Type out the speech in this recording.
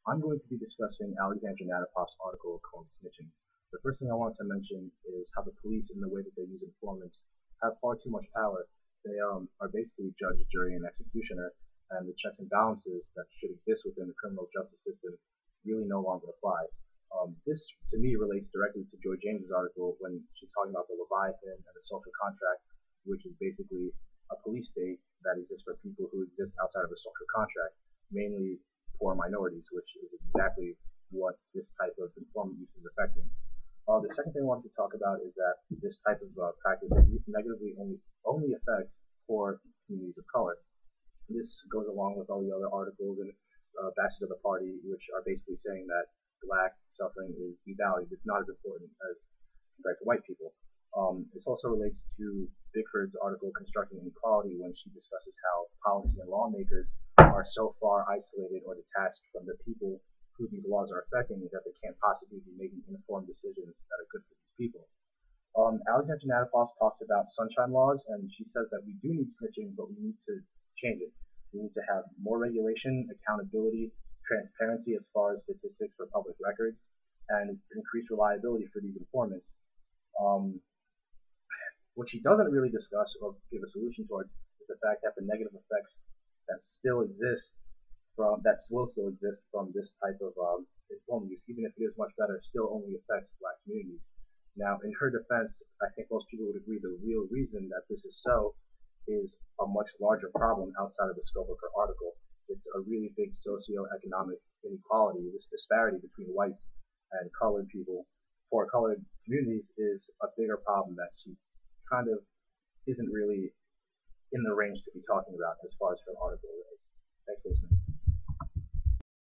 I'm going to be discussing Alexandra Nadapov's article called Snitching. The first thing I want to mention is how the police, in the way that they use informants, have far too much power. They are basically judge, jury, and executioner, and the checks and balances that should exist within the criminal justice system really no longer apply. This, to me, relates directly to Joy James's article when she's talking about the Leviathan and the social contract, which is basically a police state that exists for people who exist outside of a social contract, mainly poor minorities, which is exactly what this type of informant use is affecting. The second thing I wanted to talk about is that this type of practice negatively only affects poor communities of color. This goes along with all the other articles and bashes of the party, which are basically saying that black suffering is devalued. It's not as important as compared to white people. This also relates to Bickford's article Constructing Inequality when she discusses how policy and lawmakers are so far isolated or detached from the people who these laws are affecting that they can't possibly be making informed decisions that are good for these people. Alexandra Nadapoff talks about sunshine laws, and she says that we do need snitching, but we need to change it. We need to have more regulation, accountability, transparency as far as statistics for public records, and increased reliability for these informants. Um, what she doesn't really discuss or give a solution toward is the fact that the negative effects that still exist will still exist from this type of informant use, even if it is much better, still only affects black communities. Now, in her defense, I think most people would agree the real reason that this is so is a much larger problem outside of the scope of her article. It's a really big socioeconomic inequality. This disparity between whites and colored people for colored communities is a bigger problem that she kind of isn't really in the range to be talking about as far as her article is.